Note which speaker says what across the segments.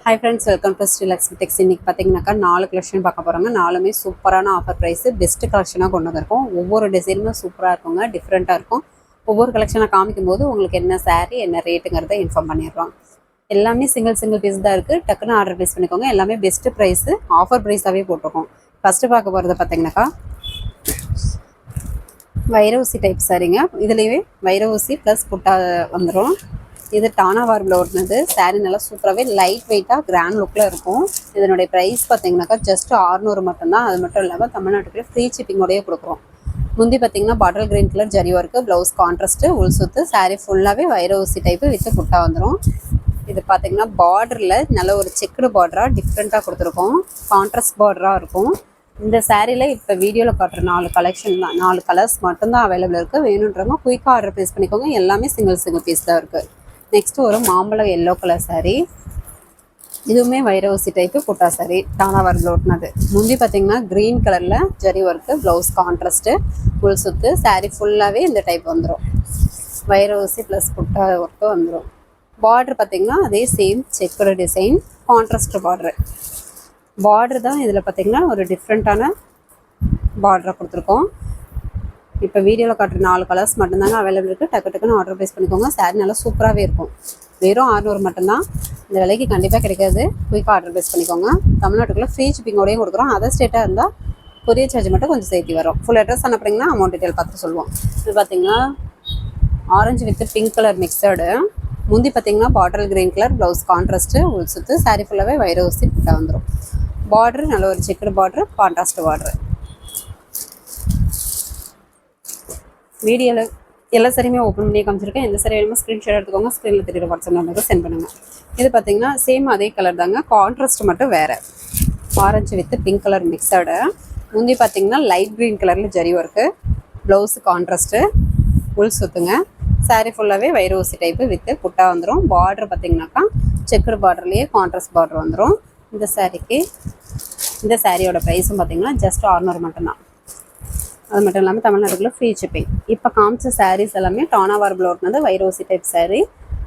Speaker 1: Hi friends, welcome to Stilax Tex. இன்னைக்கு பாத்தீங்கன்னாக்கா 4 collection பார்க்க போறாங்க. நாலுமே சூப்பரான ஆஃபர் பிரைஸ், பெஸ்ட் கலெக்ஷனா கொண்டு வந்திருக்கோம். ஒவ்வொரு டிசைனும் சூப்பரா இருக்குங்க, டிஃப்ரெண்டா இருக்கும். ஒவ்வொரு கலெக்ஷனை காமிக்கும்போது உங்களுக்கு என்ன saree என்ன ரேட்டுங்கிறத இன்ஃபார்ம் பண்ணிடுறோம். எல்லாமே சிங்கிள் பீஸ் தான் இருக்கு. டக்குன்னு ஆர்டர் பிளேஸ் பண்ணிக்கோங்க. எல்லாமே பெஸ்ட் பிரைஸ், ஆஃபர் பிரைஸாவே போட்டிருக்கோம். ஃபர்ஸ்ட் பார்க்க போறது பாத்தீங்கன்னாக்கா வைரவுசி டைப் சாரீங்க. இதுலயே வைரவுசி பிளஸ் புட்டா வந்துடும். இது டானா வார்பில் ஓட்டினது. சாரீ நல்லா சூப்பராகவே லைட் வெயிட்டாக கிராண்ட் லுக்கில் இருக்கும். இதனுடைய ப்ரைஸ் பார்த்தீங்கன்னாக்கா ஜஸ்ட் 600 மட்டும்தான். அது மட்டும் இல்லாமல் தமிழ்நாட்டுக்குள்ளே ஃப்ரீ ஷிப்பிங்கோடையே கொடுக்குறோம். முந்தி பார்த்தீங்கன்னா bottle green colour zari work, blouse contrast, உள் சுத்து. சாரீ ஃபுல்லாகவே வைரவுசி டைப்பு வித்து புட்டா வந்துடும். இது பார்த்தீங்கன்னா பார்டரில் நல்ல ஒரு செக்குடு பார்டராக டிஃப்ரெண்ட்டாக கொடுத்துருக்கோம். கான்ட்ராஸ்ட் பார்டராக இருக்கும். இந்த சாரியில் இப்போ வீடியோவில் காட்டுற 4 கலெக்ஷன் தான், 4 கலர்ஸ் மட்டும்தான் அவைலபிள் இருக்குது. வேணுன்றவங்க குயிக்காக ஆர்டர் ப்ளேஸ் பண்ணிக்கோங்க. எல்லாமே சிங்கிள் பீஸ் தான் இருக்குது. நெக்ஸ்ட் ஒரு மாம்பழம் எல்லோ கலர் சாரீ. இதுவுமே வைரவுசி டைப்பு புட்டா சாரீ, டானா ஒர்க்கில் ஓட்டினது. முந்தி பார்த்தீங்கன்னா க்ரீன் கலரில் ஜரி ஒர்க்கு, ப்ளவுஸ் கான்ட்ராஸ்ட்டு, உள் சுத்து. சாரீ ஃபுல்லாகவே இந்த டைப் வந்துடும். வைரவுசி ப்ளஸ் புட்டா ஒர்க்கு வந்துடும். பார்டர் பார்த்தீங்கன்னா அதே same checked design, contrast border தான் இதில் பார்த்தீங்கன்னா ஒரு டிஃப்ரெண்ட்டான பார்டராக கொடுத்துருக்கோம். இப்போ வீடியோவில் காட்டுற 4 கலர்ஸ் மட்டும்தாங்க அவைலபிள் இருக்குது. டக்குன்னு ஆர்டர் ப்ளேஸ் பண்ணிக்கோங்க. சாரீ நல்லா சூப்பராகவே இருக்கும். வெறும் 600 மட்டும்தான். இந்த விலைக்கு கண்டிப்பாக கிடைக்காது. குயிக்காக ஆர்டர் ப்ளேஸ் பண்ணிக்கோங்க. தமிழ்நாட்டுக்குள்ளே ஃப்ரீ ஷிப்பிங்கோடையும் கொடுக்குறோம். அதர் ஸ்டேட்டாக இருந்தால் கொரியர் சார்ஜ் மட்டும் கொஞ்சம் சேர்த்து வரும். ஃபுல் அட்ரஸ் அனுப்புறீங்கன்னா அமௌண்ட் டீட்டெயில் பார்த்து சொல்லுவோம். இது பார்த்தீங்கன்னா orange with pink colour mixed. முந்தி பார்த்தீங்கன்னா bottle green colour, blouse contrast, உள் சுத்து. சாரீ ஃபுல்லாகவே வைரவுசி புட்டா வந்துடும். பார்டர் நல்ல ஒரு செக்குடு பார்டர், கான்ட்ராஸ்ட் பார்டர். வீடியோவில் எல்லா சாரியுமே ஓப்பன் பண்ணி காமிச்சிருக்கேன். எந்த சாரி வேணுமோ ஸ்க்ரீன்ஷாட் எடுத்துக்கோங்க. ஸ்க்ரீனில் தெரியுற வாட்ஸ்அப் நம்பருக்கு சென்ட் பண்ணுங்கள். இது பார்த்தீங்கன்னா சேம் அதே கலர் தாங்க, கான்ட்ராஸ்ட் மட்டும் வேறு. Orange with pink colour mixed. முந்தி பார்த்தீங்கன்னா லைட் க்ரீன் கலரில் ஜரி ஒர்க்கு, ப்ளவுஸு கான்ட்ராஸ்ட்டு, உள் சுத்துங்க. சாரீ ஃபுல்லாகவே வைரவுசி டைப்பு வித்து புட்டா வந்துடும். பார்டர் பார்த்தீங்கன்னாக்கா செக்குடு பார்டர்லேயே கான்ட்ராஸ்ட் பார்டர் வந்துடும். இந்த சாரியோட ப்ரைஸும் பார்த்தீங்கன்னா ஜஸ்ட் 600 மட்டும்தான். அது மட்டும் இல்லாமல் தமிழ்நாட்டுக்குள்ளே ஃப்ரீ ஷிப்பிங். இப்போ காமிச்ச சாரீஸ் எல்லாமே டானா வார்பில் ஓட்டினது வைரவுசி டைப் சாரீ.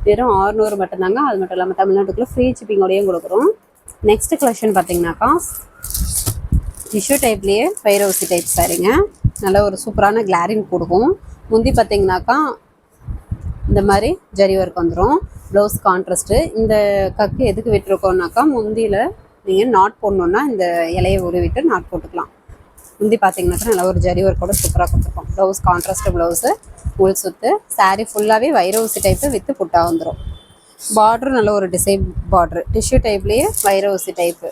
Speaker 1: வெறும் 600 மட்டும்தாங்க. அது மட்டும் இல்லாமல் தமிழ்நாட்டுக்குள்ளே ஃப்ரீ ஷிப்பிங்கோடையும் கொடுக்குறோம். நெக்ஸ்ட் கலெக்ஷன் பார்த்தீங்கன்னாக்கா டிஷ்யூ டைப்லேயே வைரவுசி டைப் சாரீங்க. நல்ல ஒரு சூப்பரான கிளாரிங் கொடுக்கும். முந்தி பார்த்தீங்கன்னாக்கா இந்த மாதிரி ஜரி ஒர்க் வந்துடும், ப்ளவுஸ் கான்ட்ராஸ்ட்டு. இந்த கக்கு எதுக்கு விட்டுருக்கோம்னாக்கா முந்தியில் நீங்கள் நாட் போடணுன்னா இந்த இலையை உருவிட்டு நாட் போட்டுக்கலாம். முந்தி பார்த்தீங்கன்னாக்கா நல்லா ஒரு ஜரி ஒர்க்கோட சூப்பராக கொடுத்துருக்கோம். ப்ளவுஸ் கான்ட்ராஸ்ட் ப்ளவுஸு, உள் சுத்து. சாரீ ஃபுல்லாகவே வைரவுசி டைப்பு வித்து புட்டா வந்துடும். பார்டர் நல்ல ஒரு டிசைன் பார்டர், டிஷ்யூ டைப்லேயே வைரவுசி டைப்பு.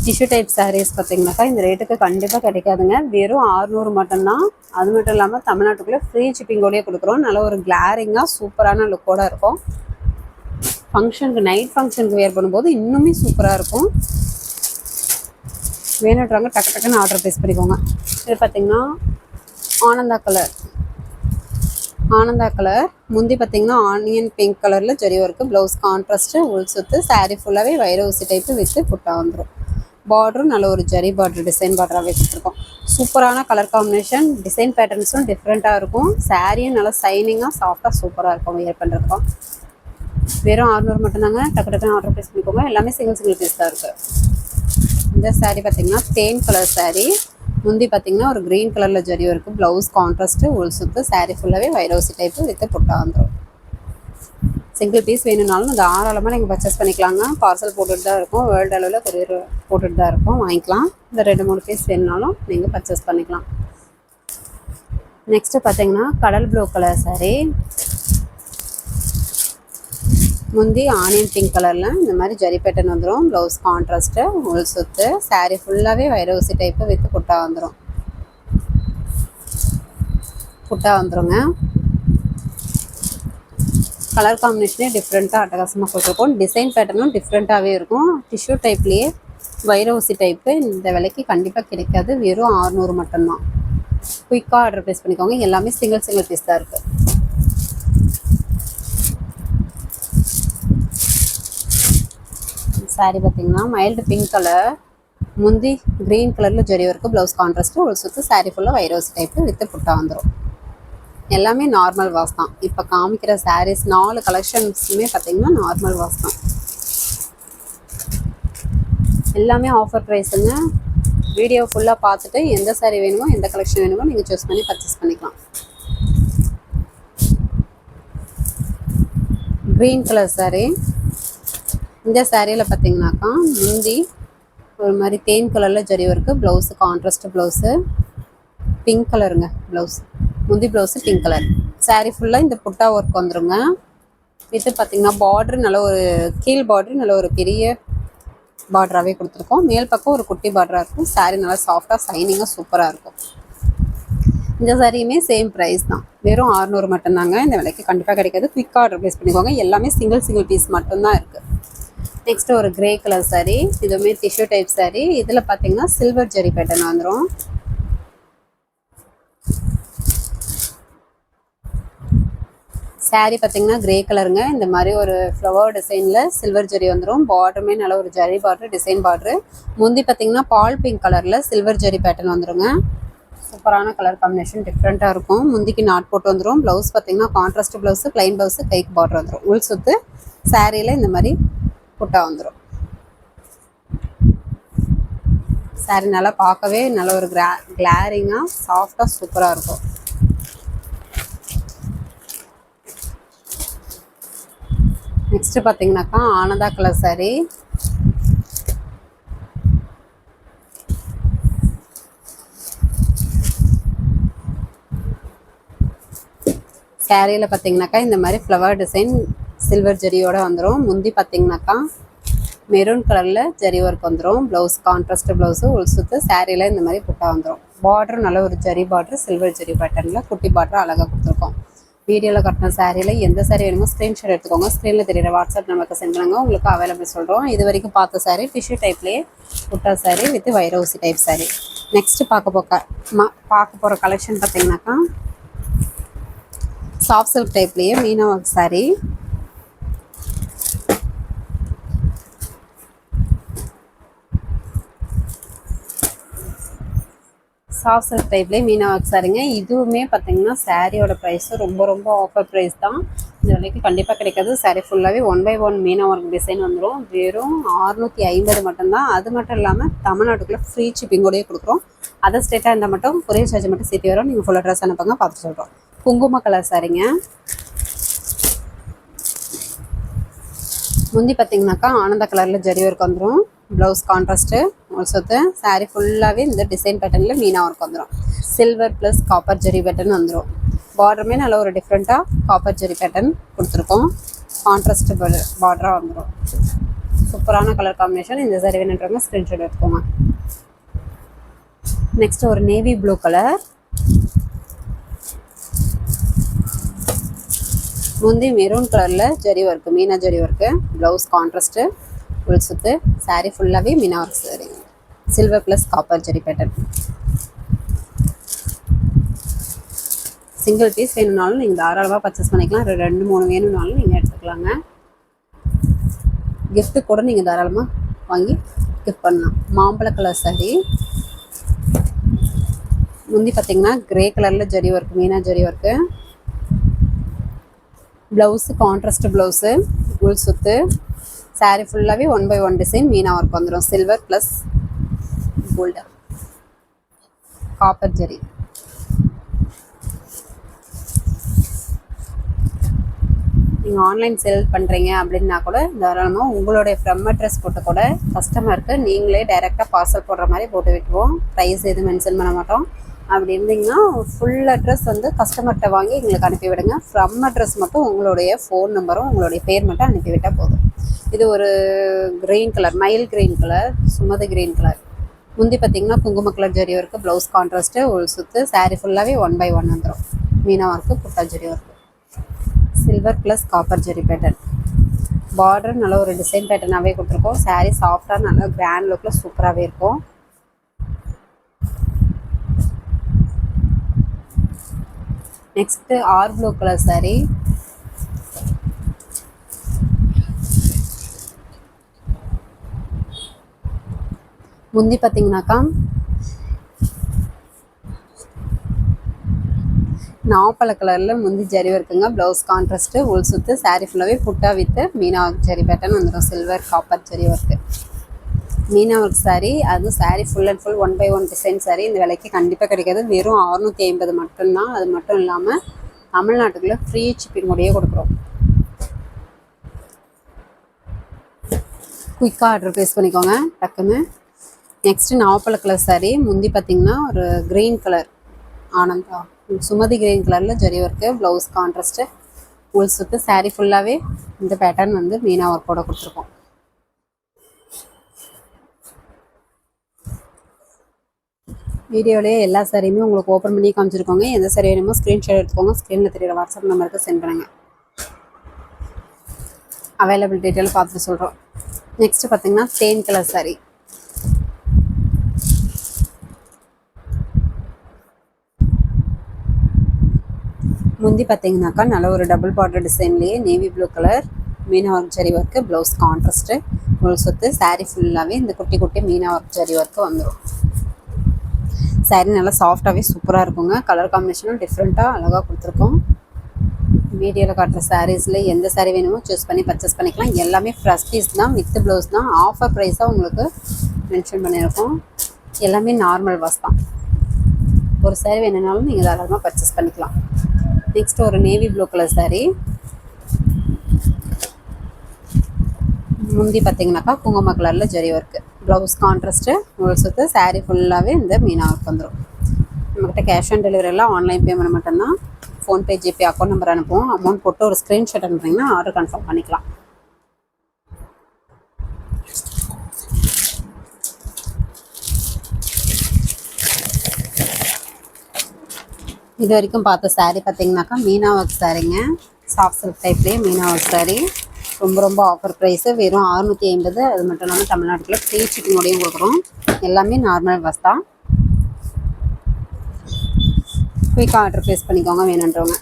Speaker 1: டிஷ்யூ டைப் சாரீஸ் பார்த்தீங்கன்னாக்கா இந்த ரேட்டுக்கு கண்டிப்பாக கிடைக்காதுங்க. வெறும் 600 மட்டும்தான். அது மட்டும் இல்லாமல் தமிழ்நாட்டுக்குள்ளே ஃப்ரீ ஷிப்பிங்கோடையே கொடுக்குறோம். நல்ல ஒரு கிளாரிங்காக சூப்பரான லுக்கோடு இருக்கும். ஃபங்க்ஷனுக்கு, நைட் ஃபங்க்ஷனுக்கு வேர் பண்ணும்போது இன்னுமே சூப்பராக இருக்கும். வேணுன்றவங்க டக்குன்னு ஆர்டர் ப்ளேஸ் பண்ணிக்கோங்க. இது பார்த்தீங்கன்னா ஆனந்தா கலர். முந்தி பார்த்தீங்கன்னா ஆனியன் பிங்க் கலரில் ஜரி ஒர்க்கு, ப்ளவுஸ் கான்ட்ராஸ்ட்டு, உள் சுத்து. சாரீ ஃபுல்லாகவே வைரவுசி டைப்பு வித்து புட்டா வந்துடும். பார்டரும் நல்ல ஒரு ஜரி பார்டர், டிசைன் பார்டராகவே கொடுத்துருக்கோம். சூப்பரான கலர் காம்பினேஷன், டிசைன் பேட்டர்ன்ஸும் டிஃப்ரெண்ட்டாக இருக்கும். சாரியும் நல்லா சைனிங்காக சாஃப்டாக சூப்பராக இருக்கும் வியர் பண்ணுறதுக்கும். வெறும் 600 மட்டும்தாங்க. டக்குன்னு ஆர்டர் ப்ளேஸ் பண்ணிக்கோங்க. எல்லாமே சிங்கிள் பீஸ் தான் இருக்குது. இந்த சாரீ பார்த்தீங்கன்னா தேன் கலர் சாரீ. முந்தி பார்த்தீங்கன்னா ஒரு க்ரீன் கலரில் ஜரி ஒர்க்கு, ப்ளவுஸ் கான்ட்ராஸ்ட்டு, உள் சுத்து. சாரீ ஃபுல்லாகவே வைரவுசி டைப்பு வித்து புட்டா வந்துடும். சிங்கிள் பீஸ் வேணும்னாலும் இந்த தாராளமாக நீங்கள் பர்ச்சேஸ் பண்ணிக்கலாங்க. பார்சல் போட்டுட்டு தான் இருக்கும், வேர்ல்டு அளவில் கொரியர் போட்டுட்டு தான் இருக்கும், வாங்கிக்கலாம். இந்த 2-3 பீஸ் வேணுனாலும் நீங்கள் பர்ச்சேஸ் பண்ணிக்கலாம். நெக்ஸ்ட்டு பார்த்தீங்கன்னா கடல் ப்ளூ கலர் சாரீ. முந்தி ஆனியன் பிங்க் கலரில் இந்த மாதிரி ஜரி பேட்டர்ன் வந்துடும், ப்ளவுஸ் கான்ட்ராஸ்ட்டு, உள் சுத்து. சாரீ ஃபுல்லாகவே வைரவுசி டைப்பு வித்து புட்டா வந்துடுங்க. கலர் காம்பினேஷனே டிஃப்ரெண்ட்டாக அட்டகாசமாக கொடுத்துருக்கோம். டிசைன் பேட்டர்னும் டிஃப்ரெண்ட்டாகவே இருக்கும். டிஷ்யூ டைப்லேயே வைரவுசி டைப்பு இந்த விலைக்கு கண்டிப்பாக கிடைக்காது. வெறும் 600 மட்டும்தான். குயிக்காக ஆர்டர் ப்ளேஸ் பண்ணிக்கோங்க. எல்லாமே சிங்கிள் பீஸ் தான் இருக்குது. சாரீ பார்த்தீங்கன்னா மைல்டு பிங்க் கலர். முந்தி க்ரீன் கலரில் ஜரி ஒர்க்கு, ப்ளவுஸ் கான்ட்ராஸ்ட்டு, உள் சுத்து. சாரீ ஃபுல்லாக வைரவுசி டைப்பு வித்து புட்டா வந்துடும். எல்லாமே நார்மல் வாஷ் தான். இப்போ காமிக்கிற சாரீஸ் 4 கலெக்ஷன்ஸுமே பார்த்தீங்கன்னா நார்மல் வாஷ் தான். எல்லாமே ஆஃபர் ப்ரைஸுங்க. வீடியோ ஃபுல்லாக பார்த்துட்டு எந்த சாரீ வேணுமோ எந்த கலெக்ஷன் வேணுமோ நீங்கள் சூஸ் பண்ணி பர்ச்சேஸ் பண்ணிக்கலாம். Green colour sari. இந்த சாரியில் பார்த்தீங்கன்னாக்கா முந்தி ஒரு மாதிரி தேன் கலரில் zari work, blouse contrast blouse, pink கலருங்க ப்ளவுஸ், முந்தி ப்ளவுஸு பிங்க் கலர். சாரீ ஃபுல்லாக இந்த புட்டா ஒர்க் வந்துடுங்க. இது பார்த்திங்கன்னா பார்ட்ரு நல்ல ஒரு கீழ் பார்ட்ரு நல்ல ஒரு பெரிய பார்டராகவே கொடுத்துருக்கோம். மேல் பக்கம் ஒரு குட்டி பார்டராக இருக்கும். சாரீ நல்லா சாஃப்டாக சைனிங்காக சூப்பராக இருக்கும். இந்த சாரியுமே சேம் ப்ரைஸ் தான், வெறும் 600 மட்டும்தாங்க. இந்த விலைக்கு கண்டிப்பாக கிடைக்காது. குயிக்காக ஆர்டர் ப்ளேஸ் பண்ணிக்கோங்க. எல்லாமே சிங்கிள் பீஸ் மட்டும்தான் இருக்குது. நெக்ஸ்ட் ஒரு கிரே கலர் சாரீ. இதுவுமே டிஷ்யூ டைப் சாரீ. இதில் பார்த்தீங்கன்னா சில்வர் ஜெரி பேட்டர்ன் வந்துடும். சாரீ பார்த்தீங்கன்னா கிரே கலருங்க. இந்த மாதிரி ஒரு ஃப்ளவர் டிசைனில் சில்வர் ஜெரி வந்துடும். பார்டருமே நல்ல ஒரு ஜரி பார்டர், டிசைன் பார்டரு. முந்தி பார்த்தீங்கன்னா பால் பிங்க் கலரில் சில்வர் ஜெரி பேட்டர்ன் வந்துடுங்க. சூப்பரான கலர் காம்பினேஷன், டிஃப்ரெண்ட்டாக இருக்கும். முந்திக்கு நாட் போட்டு வந்துடும். ப்ளவுஸ் பார்த்தீங்கன்னா கான்ட்ராஸ்ட் ப்ளவுஸு, ப்ளைன் ப்ளவுஸு, கைக்கு பார்டர் வந்துடும். உள் சுத்து சாரியில் இந்த மாதிரி புட்டா வந்துடும். சாரீ நல்லா பார்க்கவே நல்ல ஒரு கிளாரிங்காக சாஃப்டாக சூப்பராக இருக்கும். நெக்ஸ்ட் பார்த்தீங்கன்னாக்கா ஆனந்தா கலர் சாரீ. சாரியில் பார்த்தீங்கன்னாக்கா இந்த மாதிரி ஃப்ளவர் டிசைன் சில்வர் ஜெரியோட வந்துடும். முந்தி பார்த்தீங்கன்னாக்கா மெரூன் கலரில் ஜெரி ஒர்க் வந்துடும். ப்ளவுஸ் கான்ட்ராஸ்ட் ப்ளவுஸு, உள் சுத்து. சாரியில் இந்த மாதிரி புட்டா வந்துடும். பார்டர் நல்ல ஒரு ஜரி பார்டர், சில்வர் ஜெரி பேட்டர்னில் குட்டி பார்டர் அழகாக கொடுத்துருக்கோம். வீடியோவில் கட்டின சாரியில் எந்த சாரீ வேணுமோ ஸ்க்ரீன்ஷாட் எடுத்துக்கோங்க. ஸ்க்ரீனில் தெரியுற வாட்ஸ்அப் நமக்கு சென்ட் பண்ணுங்க. உங்களுக்கு அவைலபிள் சொல்கிறோம். இது வரைக்கும் பார்த்த சாரீ டிஷ்யூ டைப்லேயே புட்டா சாரீ வித் வைரவுசி டைப் சாரீ. நெக்ஸ்ட்டு பார்க்க போகிற கலெக்ஷன் பார்த்தீங்கன்னாக்கா சாஃப்ட் சில்க் டைப்லேயே மீனா ஒர்க் சாரீ. சாஃப்ட் சில்க் டைப்லேயே மீனா ஒர்க் சாரீங்க. இதுவுமே பார்த்தீங்கன்னா சாரியோட ப்ரைஸு ரொம்ப ஆஃபர் ப்ரைஸ் தான். இந்த விலைக்கு கண்டிப்பாக கிடைக்காது. சாரீ ஃபுல்லாகவே 1/1 மீனா ஒர்க் டிசைன் வந்துடும். வெறும் 650 மட்டும்தான். அது மட்டும் இல்லாமல் தமிழ்நாட்டுக்குள்ளே ஃப்ரீ ஷிப்பிங்கோடய கொடுக்குறோம். அதர் ஸ்டேட்டாக இருந்தால் மட்டும் கொரியர் சார்ஜ் மட்டும் சேர்த்து வரும். நீங்கள் ஃபுல் அட்ரஸ் அனுப்புங்க, பார்த்து சொல்கிறோம். குங்கும கலர் சாரீங்க. முந்தி பார்த்தீங்கன்னாக்கா ஆனந்த கலரில் ஜரி ஒர்க் வந்துடும். ப்ளவுஸ் கான்ட்ராஸ்ட்டு, சொத்து. சாரீ ஃபுல்லாகவே இந்த டிசைன் பேட்டர்னில் மீனா ஒர்க் வந்துடும். Silver plus copper zari pattern வந்துடும். பார்டருமே நல்ல ஒரு டிஃப்ரெண்ட்டாக காப்பர் ஜெரி பேட்டர்ன் கொடுத்துருக்கோம். கான்ட்ராஸ்ட் பார்டராக வந்துடும். சூப்பரான கலர் காம்பினேஷன். இந்த சாரீ வேணுன்றவங்க ஸ்க்ரீன்ஷாட் எடுத்துக்கோங்க. நெக்ஸ்ட் ஒரு நேவி ப்ளூ கலர். முந்தி மெரூன் கலரில் ஜரி ஒர்க்கு, மீனா ஜரி ஒர்க்கு. ப்ளவுஸ் கான்ட்ராஸ்ட்டு, உள் சுத்து. சாரீ ஃபுல்லாகவே மீனா work sari, silver plus copper zari pattern. Single piece வேணும்னாலும் நீங்கள் தாராளமாக பர்ச்சேஸ் பண்ணிக்கலாம். 2-3 வேணும்னாலும் நீங்கள் எடுத்துக்கலாங்க. கிஃப்ட்டு கூட நீங்கள் தாராளமாக வாங்கி கிஃப்ட் பண்ணலாம். மாம்பழ கலர் சாரீ. முந்தி பார்த்தீங்கன்னா கிரே கலரில் ஜரி ஒர்க்கு, மீனா zari work. Blouse contrast blouse, உள் சுத்து. சாரீ ஃபுல்லாகவே 1/1 டிசைன் மீனா ஒர்க் வந்துடும். சில்வர் ப்ளஸ் கோல்டு, காப்பர் ஜெரி. நீங்கள் ஆன்லைன் சேல் பண்ணுறீங்க அப்படின்னா கூட தாராளமாக உங்களுடைய ஃப்ரம் அட்ரஸ் போட்டு கூட கஸ்டமருக்கு நீங்களே டைரெக்டாக பார்சல் போடுற மாதிரி போட்டு விட்டுருவோம். ப்ரைஸ் எதுவும் மென்ஷன் பண்ண மாட்டோம். அப்படி இருந்தீங்கன்னா ஃபுல் அட்ரஸ் வந்து கஸ்டமர்கிட்ட வாங்கி எங்களுக்கு அனுப்பிவிடுங்க. ஃப்ரம் அட்ரஸ் மட்டும் உங்களுடைய ஃபோன் நம்பரும் உங்களுடைய பேர் மட்டும் அனுப்பிவிட்டால் போதும். இது ஒரு க்ரீன் கலர், மயில் க்ரீன் கலர், சுமதி க்ரீன் கலர். முந்தி பார்த்தீங்கன்னா குங்கும colour zari work, blouse contrast, உள் சுத்து. சாரீ ஃபுல்லாகவே 1/1 வந்துடும். மீனா ஒர்க்கு, புட்டா zari work. Silver plus copper zari pattern. Border நல்ல ஒரு டிசைன் பேட்டர்னாகவே கொடுத்துருக்கோம். சாரீ சாஃப்டாக நல்லா கிராண்ட் லுக்கில் சூப்பராகவே இருக்கும். Next our blue colour sari. முந்தி பார்த்தீங்கன்னாக்கா நாவப்பழ கலரில் முந்தி ஜரி இருக்குங்க. ப்ளவுஸ் கான்ட்ராஸ்ட்டு, உள் சுத்து, சாரீ ஃபுல்லாகவே புட்டா வித்து மீனா ஒர்க் ஜரி பேட்டர்ன் வந்துடும். சில்வர் காப்பர் ஜரி ஒர்க்கு மீனா ஒர்க் சாரீ. அதுவும் sari full and full 1/1 design sari. இந்த விலைக்கு கண்டிப்பாக கிடைக்காது. வெறும் 650 மட்டும்தான். அது மட்டும் இல்லாமல் தமிழ்நாட்டுக்குள்ளே ஃப்ரீ ஷிப்பிங் கூடயே கொடுக்குறோம். குயிக்காக ஆர்டர் ப்ளேஸ் பண்ணிக்கோங்க டக்குன்னு. நெக்ஸ்ட்டு நாவப்பழ கலர் சாரீ. முந்தி பார்த்திங்கன்னா ஒரு க்ரீன் கலர் ஆனந்தா சுமதி க்ரீன் கலரில் ஜரி ஒர்க்கு, ப்ளவுஸ் கான்ட்ராஸ்ட்டு, உள் சுத்து, சாரீ ஃபுல்லாகவே இந்த பேட்டர்ன் வந்து மீனா ஒர்க்கோட கொடுத்துருக்கோம். வீடியோலேயே எல்லா சாரியுமே உங்களுக்கு ஓப்பன் பண்ணி காமிச்சிருக்கோங்க. எந்த சாரி வேணுமோ ஸ்க்ரீன்ஷாட் எடுத்துக்கோங்க. ஸ்க்ரீனில் தெரியுற வாட்ஸ்அப் நம்பருக்கு சென்ட் பண்ணுங்கள். அவைலபிள் டீட்டெயில் பார்த்துட்டு சொல்கிறோம். நெக்ஸ்ட்டு பார்த்திங்கன்னா தேன் கலர் சாரீ. முந்தி பார்த்தீங்கன்னாக்கா நல்ல ஒரு டபுள் பார்டர் டிசைன்லேயே நேவி ப்ளூ கலர் மீனா work zari work, blouse contrast, உள் சுத்து, சாரீ ஃபுல்லாகவே இந்த குட்டி குட்டி மீனா ஒர்க் ஜரி ஒர்க்கு வந்துடும். சாரீ நல்லா சாஃப்டாகவே சூப்பராக இருக்குங்க. கலர் காம்பினேஷனும் டிஃப்ரெண்ட்டாக அழகாக கொடுத்துருக்கோம். வீடியோவில் காட்டுற சாரீஸில் எந்த சாரீ வேணுமோ சூஸ் பண்ணி பர்ச்சேஸ் பண்ணிக்கலாம். எல்லாமே ஃப்ரெஷ் பீஸ் தான், வித் ப்ளவுஸ் தான். ஆஃபர் ப்ரைஸாக உங்களுக்கு மென்ஷன் பண்ணியிருக்கோம். எல்லாமே நார்மல் வாஷ் தான். ஒரு சாரீ வேணுனாலும் நீங்கள் தாராளமாக பர்ச்சேஸ் பண்ணிக்கலாம். நெக்ஸ்ட் ஒரு நேவி ப்ளூ கலர் சாரீ. முந்தி பார்த்தீங்கன்னாக்கா குங்கும கலரில் ஜரி ஒர்க்கு, ப்ளவுஸ் கான்ட்ராஸ்ட்டு, உள் சுத்து, சாரீ ஃபுல்லாகவே இந்த மீனா ஒர்க் வந்துடும். நம்மக்கிட்ட கேஷ் ஆன் டெலிவரி எல்லாம் ஆன்லைன் பேமெண்ட் மட்டும்தான். ஃபோன்பே, ஜிபே அக்கௌண்ட் நம்பர் அனுப்புவோம். அமௌண்ட் போட்டு ஒரு ஸ்க்ரீன்ஷாட் அனுப்புறீங்கன்னா ஆர்டர் கன்ஃபார்ம் பண்ணிக்கலாம். இது வரைக்கும் பார்த்த சாரீ பார்த்தீங்கன்னாக்கா மீனா ஒர்க் சாரீங்க. சாஃப்ட் சில்க் டைப்லேயே மீனா ஒர்க் சாரீ. ரொம்ப ஆஃபர் ப்ரைஸு வெறும் 650. அது மட்டும் இல்லாமல் தமிழ்நாட்டுக்குள்ளே ஃப்ரீ ஷிப்பிங்கோடையும் கொடுக்குறோம். எல்லாமே நார்மல் பஸ் தான். குயிக்காக ஆர்டர் ப்ளேஸ் பண்ணிக்கோங்க வேணுன்றவங்க.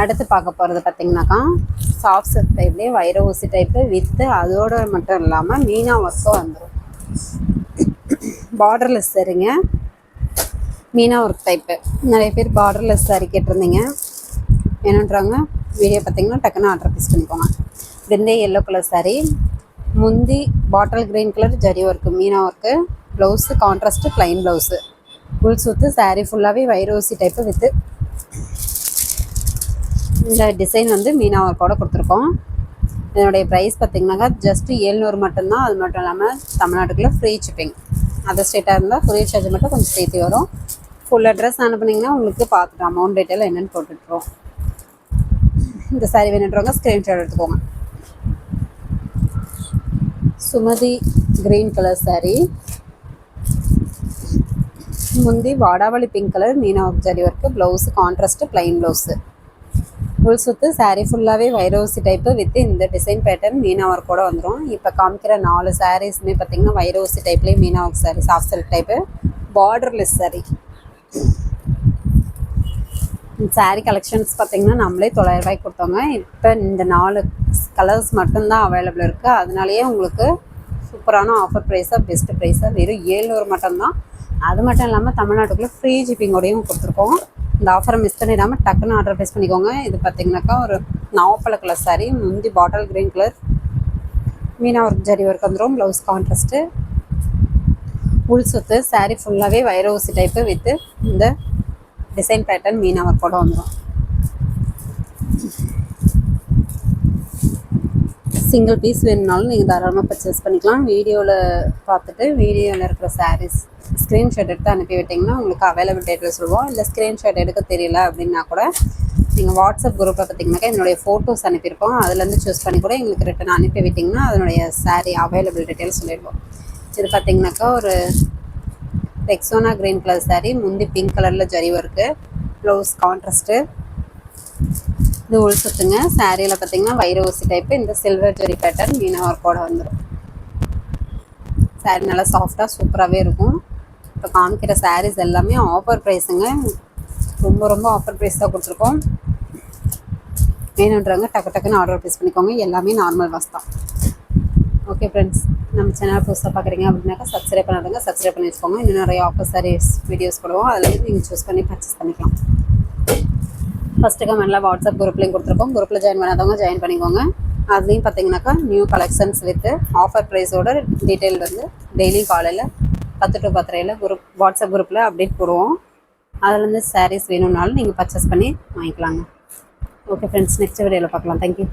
Speaker 1: அடுத்து பார்க்க போகிறது பார்த்தீங்கன்னாக்கா சாஃப்ட் சில்க் டைப்லேயே வைர ஊசி டைப்பு வித்து அதோடு மட்டும் இல்லாமல் மீனா ஒர்க்கும் வந்துடும். பார்டர்லெஸ் சரிங்க, மீனா ஒர்க் டைப்பு. நிறைய பேர் பார்டர்லெஸ் சாரீ கேட்டிருந்தீங்க. வேணுன்றவங்க வீடியோ பார்த்தீங்கன்னா டக்குன்னு ஆர்டர் ப்ளேஸ் பண்ணிக்கோங்க. வெந்தே எல்லோ கலர் சாரீ. முந்தி bottle green colour zari work, Meena work, blouse contrast, plain blouse, உள் சுத்து, சாரீ ஃபுல்லாகவே வைரோசி டைப்பு வித்து இந்த டிசைன் வந்து மீனா ஒர்க்கோட கொடுத்துருக்கோம். இதனுடைய ப்ரைஸ் பார்த்திங்கனாக்கா ஜஸ்ட்டு 700 மட்டும்தான். அது மட்டும் இல்லாமல் தமிழ்நாட்டுக்குள்ளே ஃப்ரீ ஷிப்பிங். அதர் ஸ்டேட்டாக இருந்தால் கொரியர் சார்ஜ் மட்டும் கொஞ்சம் சேர்த்து வரும். ஃபுல் அட்ரஸ் அனுப்புனீங்கன்னா உங்களுக்கு பார்த்துட்டு அமௌண்ட் டீட்டெயில் என்னென்னு போட்டுட்ருவோம். இந்த சாரீ வேணுன்றவங்க ஸ்க்ரீன்ஷாட் எடுத்துக்கோங்க. சுமதி க்ரீன் கலர் சாரீ. முந்தி வாடாவளி பிங்க் கலர் மீனா work zari work, blouse contrast, plain blouse, உள் சுத்து, சாரீ ஃபுல்லாகவே வைரோசி டைப்பு வித் இந்த டிசைன் பேட்டர்ன் மீனா ஒர்க்கோட வந்துடும். இப்போ காமிக்கிற 4 சாரீஸுமே பார்த்திங்கன்னா வைரோசி டைப்லேயே மீனா work sari, soft silk type, borderless sari. Sari collections பார்த்திங்கன்னா நம்மளே 900 ரூபாய்க்கு கொடுத்தோங்க. இப்போ இந்த 4 கலர்ஸ் மட்டும்தான் அவைலபிள் இருக்குது. அதனாலேயே உங்களுக்கு சூப்பரான ஆஃபர் ப்ரைஸாக பெஸ்ட்டு ப்ரைஸாக வெறும் 700 மட்டும்தான். அது மட்டும் இல்லாமல் தமிழ்நாட்டுக்குள்ளே ஃப்ரீ ஷிப்பிங்கோடையும் கொடுத்துருக்கோம். இந்த ஆஃபரை மிஸ் பண்ணிடாமல் டக்குன்னு ஆர்டர் ப்ளேஸ் பண்ணிக்கோங்க. இது பார்த்திங்கனாக்கா ஒரு நாவப்பழ கலர் சாரீ. முந்தி பாட்டில் க்ரீன் கலர் மீனா ஒர்க் ஜரி ஒர்க் வந்துடும், ப்ளவுஸ் கான்ட்ராஸ்ட்டு, உள் சுத்து, சாரீ ஃபுல்லாகவே வைரோசி டைப்பு வித்து இந்த டிசைன் பேட்டர்ன் மீனா ஒர்க்கோட வந்துடும். சிங்கிள் பீஸ் வேணுனாலும் நீங்கள் தாராளமாக பர்ச்சேஸ் பண்ணிக்கலாம். வீடியோவில் பார்த்துட்டு வீடியோவில் இருக்கிற சாரீஸ் ஸ்க்ரீன்ஷாட் எடுத்து அனுப்பி விட்டிங்கன்னா உங்களுக்கு அவைலபிள் டேட்டில் சொல்லுவோம். இல்லை ஸ்க்ரீன்ஷாட் எடுக்க தெரியல அப்படின்னா கூட நீங்கள் வாட்ஸ்அப் குரூப்பில் பார்த்திங்கனாக்கா என்னுடைய ஃபோட்டோஸ் அனுப்பியிருக்கோம். அதுலேருந்து சூஸ் பண்ணி கூட எங்களுக்கு ரிட்டன் அனுப்பி விட்டிங்கன்னா அதனுடைய சாரீ அவைலபிள் டீட்டெயில் சொல்லிடுவோம். இது பார்த்திங்கனாக்கா ஒரு ரெக்ஸோனா க்ரீன் கலர் சாரீ. முந்தி பிங்க் கலரில் ஜரி ஒர்க்கு, ப்ளவுஸ் கான்ட்ராஸ்ட்டு, இது உள் சுத்துங்க. சாரியில் பார்த்தீங்கன்னா வைரோசி டைப்பு இந்த சில்வர் ஜரி பேட்டர்ன் மீனா ஒர்க்கோட வந்துடும். சாரீ நல்லா சாஃப்டாக சூப்பராகவே இருக்கும். இப்போ காமிக்கிற சாரீஸ் எல்லாமே ஆஃபர் ப்ரைஸுங்க. ரொம்ப ஆஃபர் ப்ரைஸ் தான் கொடுத்துருக்கோம். வேணுன்றவங்க டக்குன்னு ஆர்டர் ப்ளேஸ் பண்ணிக்கோங்க. எல்லாமே நார்மல் வாஷ் தான். ஓகே ஃப்ரெண்ட்ஸ், நம்ம சேனல் புதுசாக பார்க்குறீங்க அப்படின்னாக்கா சப்ஸ்கிரைப் பண்ணாதுங்க, சப்ஸ்கிரைப் பண்ணி வச்சுக்கோங்க. இன்னும் நிறைய ஆஃபர் சாரீஸ் வீடியோஸ் போடுவோம். அதில் நீங்கள் சூஸ் பண்ணி பர்ச்சேஸ் பண்ணிக்கலாம். ஃபஸ்ட்டு கமெண்ட்டில் வாட்ஸ்அப் குரூப் லிங்க் கொடுத்துருக்கோம். குரூப்பில் ஜாயின் பண்ணாதவங்க ஜாயின் பண்ணிக்கோங்க. அதுலேயும் பார்த்தீங்கன்னாக்கா நியூ கலெக்ஷன்ஸ் வித் ஆஃபர் ப்ரைஸோட டீட்டெயில் வந்து டெய்லியும் காலையில் 10 to 10:30 குரூப் வாட்ஸ்அப் குரூப்பில் அப்டேட் போடுவோம். அதுலேருந்து சாரீஸ் வேணும்னாலும் நீங்கள் பர்ச்சேஸ் பண்ணி வாங்கிக்கலாங்க. ஓகே ஃப்ரெண்ட்ஸ், நெக்ஸ்ட் வீடியோவில் பார்க்கலாம். தேங்க்யூ.